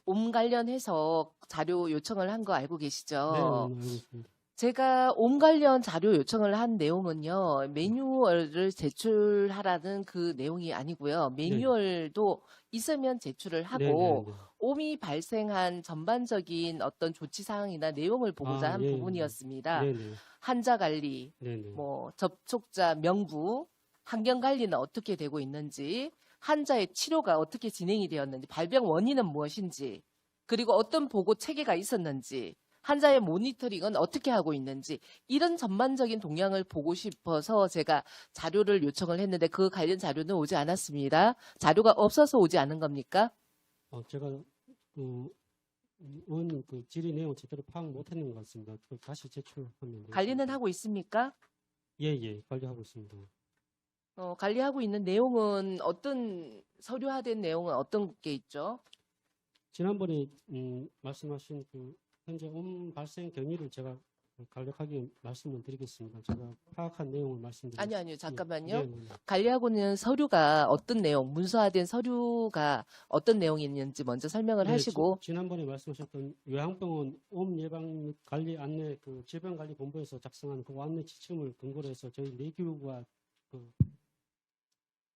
옴 관련해서 자료 요청을 한 거 알고 네, 계시죠? 알고 있습니다. 제가 옴 관련 자료 요청을 한 내용은요, 매뉴얼을 제출하라는 그 내용이 아니고요. 매뉴얼도 있으면 제출을 네, 네, 하고, 네. 옴이 발생한 전반적인 어떤 조치 사항이나 내용을 보고자 한 예, 부분이었습니다. 네, 네, 환자 관리, 네, 네. 뭐 접촉자 명부, 환경 관리는 어떻게 되고 있는지, 환자의 치료가 어떻게 진행이 되었는지, 발병 원인은 무엇인지, 그리고 어떤 보고 체계가 있었는지, 환자의 모니터링은 어떻게 하고 있는지, 이런 전반적인 동향을 보고 싶어서 제가 자료를 요청을 했는데 그 관련 자료는 오지 않았습니다. 자료가 없어서 오지 않은 겁니까? 제가 의원님 그 질의 내용 제대로 파악 못했는 것 같습니다. 그걸 다시 제출하면 되겠습니다. 관리는 하고 있습니까? 예, 관리하고 있습니다. 관리하고 있는 내용은 어떤, 서류화된 내용은 어떤 게 있죠? 지난번에 말씀하신 그 현재 옴 발생 경위를 제가 간략하게 말씀을 드리겠습니다. 제가 파악한 내용을 말씀드리겠습니다. 아니요, 잠깐만요. 네. 관리하고 있는 서류가 어떤 내용, 문서화된 서류가 어떤 내용이 있는지 먼저 설명을 네, 하시고, 지난번에 말씀하셨던 요양병원 옴 예방 및 관리 안내 그 질병관리본부에서 작성한 그 안내 지침을 근거로 해서 저희 내규가 그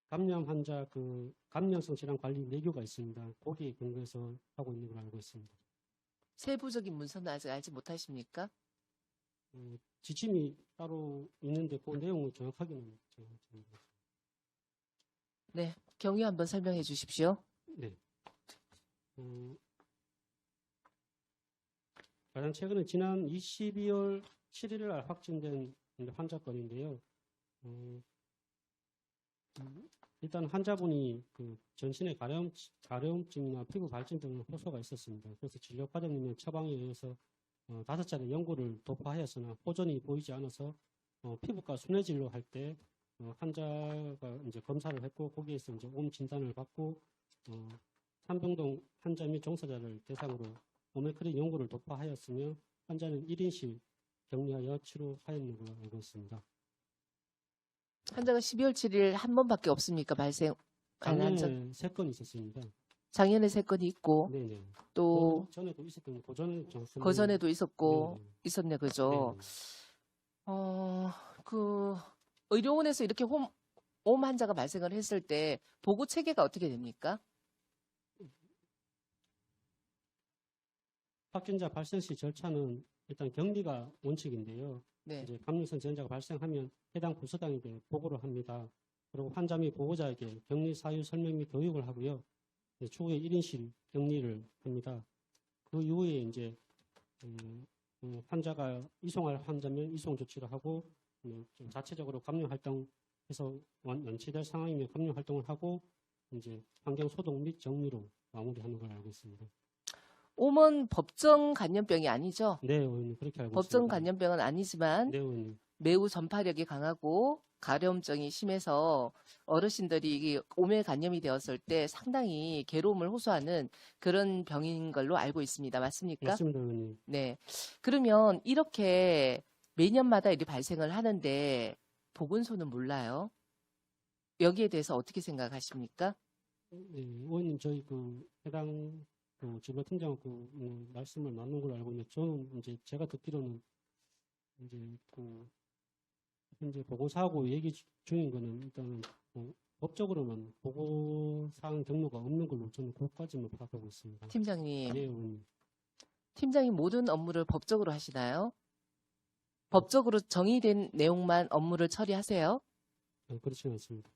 감염 환자 그 감염성 질환 관리 내규가 있습니다. 거기에 근거해서 하고 있는 걸로 알고 있습니다. 세부적인 문서는 아직 알지 못하십니까? 지침이 따로 있는데 그 내용을 정확하게는 제가 모르겠습니다. 네, 경위 한번 설명해 주십시오. 네. 가장 최근에 지난 12월 7일 날 확진된 환자 건인데요. 일단 환자분이 그 전신에 가려움증이나 피부 발진 등의 호소가 있었습니다. 그래서 진료과장님의 처방에 의해서 5차례 연고를 도포하였으나 호전이 보이지 않아서 피부과 순회진료 할 때 환자가 이제 검사를 했고 거기에서 이제 옴 진단을 받고 삼병동 환자 및 종사자를 대상으로 오메크린 연고를 도포하였으며 환자는 1인실 격리하여 치료하였는 걸로 알고 있습니다. 환자가 12월 7일 한 번밖에 없습니까? 발생한 환자. 작년에 3건 있었습니다. 작년에 3건이 있고, 네네. 또 그 전에도 있었던 그 전에도 있었고, 네네. 있었네, 그죠? 네네. 그 의료원에서 이렇게 옴 환자가 발생을 했을 때 보고 체계가 어떻게 됩니까? 확진자 발생 시 절차는 일단 격리가 원칙인데요. 네. 이제 감염성 전자가 발생하면 해당 부서장에게 보고를 합니다. 그리고 환자 및 보호자에게 격리 사유 설명 및 교육을 하고요. 추후에 1인실 격리를 합니다. 그 이후에 이제 환자가 이송할 환자면 이송 조치를 하고 좀 자체적으로 감염 활동해서 완치될 상황이면 감염 활동을 하고 이제 환경 소독 및 정리로 마무리하는 걸 알고 있습니다. 옴은 법정 감염병이 아니죠? 네, 의원님 그렇게 알고 법정 있습니다. 감염병은 아니지만 네, 의원님. 매우 전파력이 강하고 가려움증이 심해서 어르신들이 이게 옴에 감염이 되었을 때 상당히 괴로움을 호소하는 그런 병인 걸로 알고 있습니다. 맞습니까? 맞습니다, 의원님. 네. 그러면 이렇게 매년마다 일이 발생을 하는데 보건소는 몰라요? 여기에 대해서 어떻게 생각하십니까? 네, 의원님 저희 그 해당 그 진료팀장하고 말씀을 나눈 걸로 알고 있는데 저는 이제 제가 듣기로는 이제 그 현재 보고사하고 얘기 중인 거는 일단은 법적으로는 보고사항 경로가 없는 걸로 저는 그것까지만 파악하고 있습니다. 팀장님, 네, 의원님. 팀장님 모든 업무를 법적으로 하시나요? 법적으로 정의된 내용만 업무를 처리하세요? 그렇지는 않습니다.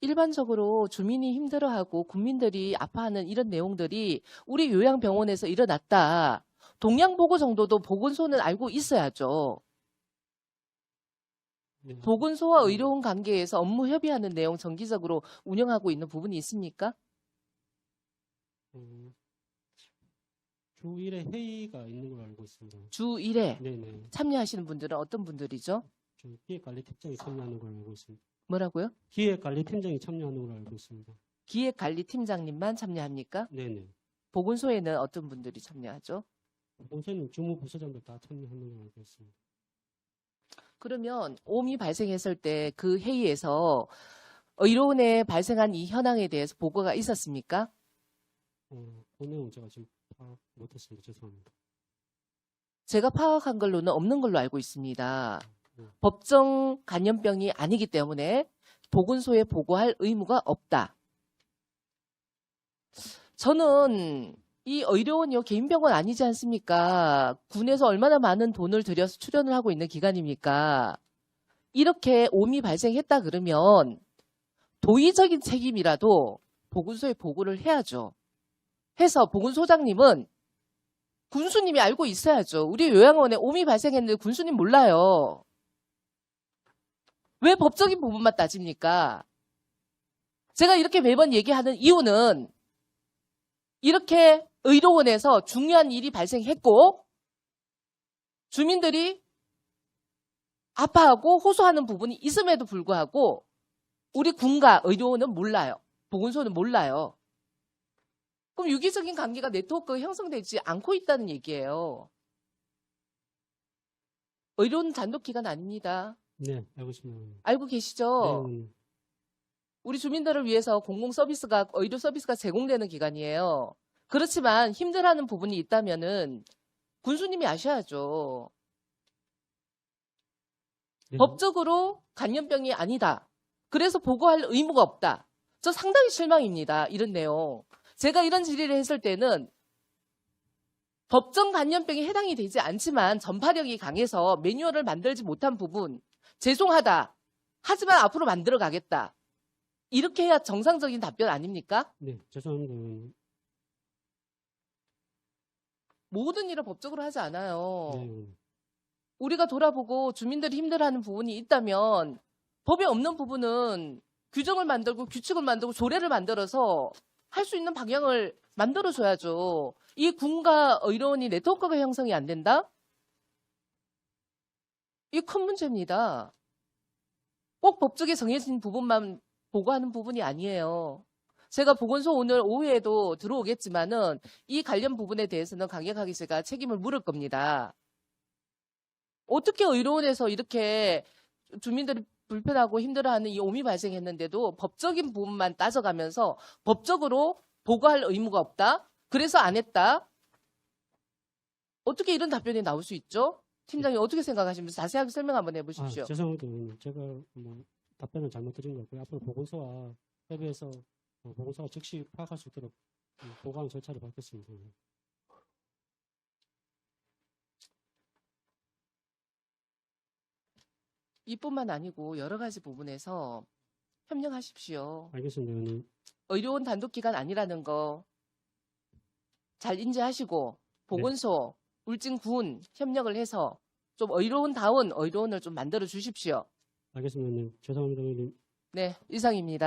일반적으로 주민이 힘들어하고 국민들이 아파하는 이런 내용들이 우리 요양병원에서 일어났다. 동양보고 정도도 보건소는 알고 있어야죠. 네. 보건소와 의료원 관계에서 업무 협의하는 내용 정기적으로 운영하고 있는 부분이 있습니까? 주 1회 회의가 있는 걸로 알고 있습니다. 주 1회 네네. 참여하시는 분들은 어떤 분들이죠? 저 기획관리팀장이 참여하는 걸로 알고 있습니다. 뭐라고요? 기획관리팀장이 참여하는 걸로 알고 있습니다. 기획관리팀장님만 참여합니까? 네네. 보건소에는 어떤 분들이 참여하죠? 본선은 주무부서장들 다 참여하는 걸로 알고 있습니다. 그러면 옴이 발생했을 때 그 회의에서 의료원에 발생한 이 현황에 대해서 보고가 있었습니까? 그 내용 제가 지금 파악 못했습니다. 죄송합니다. 제가 파악한 걸로는 없는 걸로 알고 있습니다. 네. 법정 감염병이 아니기 때문에 보건소에 보고할 의무가 없다. 저는 이 의료원이요, 개인병원 아니지 않습니까? 군에서 얼마나 많은 돈을 들여서 출연을 하고 있는 기관입니까? 이렇게 오미 발생했다 그러면 도의적인 책임이라도 보건소에 보고를 해야죠. 해서 보건소장님은 군수님이 알고 있어야죠. 우리 요양원에 오미 발생했는데 군수님 몰라요. 왜 법적인 부분만 따집니까? 제가 이렇게 매번 얘기하는 이유는 이렇게 의료원에서 중요한 일이 발생했고 주민들이 아파하고 호소하는 부분이 있음에도 불구하고 우리 군과 의료원은 몰라요. 보건소는 몰라요. 그럼 유기적인 관계가 네트워크가 형성되지 않고 있다는 얘기예요. 의료원 단독기관 아닙니다. 네, 알고 있습니다. 알고 계시죠? 네, 우리 주민들을 위해서 공공 서비스가, 의료 서비스가 제공되는 기관이에요. 그렇지만 힘들어하는 부분이 있다면은 군수님이 아셔야죠. 네. 법적으로 감염병이 아니다. 그래서 보고할 의무가 없다. 저 상당히 실망입니다. 이런 내용. 제가 이런 질의를 했을 때는 법정 감염병에 해당이 되지 않지만 전파력이 강해서 매뉴얼을 만들지 못한 부분 죄송하다. 하지만 앞으로 만들어 가겠다. 이렇게 해야 정상적인 답변 아닙니까? 네, 죄송합니다. 모든 일을 법적으로 하지 않아요. 네, 우리가 돌아보고 주민들이 힘들어하는 부분이 있다면 법에 없는 부분은 규정을 만들고 규칙을 만들고 조례를 만들어서 할 수 있는 방향을 만들어줘야죠. 이 군과 의료원이 네트워크가 형성이 안 된다? 이 큰 문제입니다. 꼭 법적에 정해진 부분만 보고하는 부분이 아니에요. 제가 보건소 오늘 오후에도 들어오겠지만은 이 관련 부분에 대해서는 강력하게 제가 책임을 물을 겁니다. 어떻게 의료원에서 이렇게 주민들이 불편하고 힘들어하는 이 오미 발생했는데도 법적인 부분만 따져가면서 법적으로 보고할 의무가 없다? 그래서 안 했다? 어떻게 이런 답변이 나올 수 있죠? 팀장님 어떻게 생각하십니까? 자세하게 설명 한번 해보십시오. 죄송합니다. 제가 뭐 답변을 잘못 드린 것 같고요. 앞으로 보건소와 협의해서 보건소가 즉시 파악할 수 있도록 보고하는 절차를 밟겠습니다. 이뿐만 아니고 여러 가지 부분에서 협력하십시오. 알겠습니다, 의원님. 의료원 단독기관 아니라는 거 잘 인지하시고 보건소, 울진군 협력을 해서 좀 의료원다운 의료원을 좀 만들어 주십시오. 알겠습니다, 의원님. 죄송합니다, 의원님. 네, 이상입니다.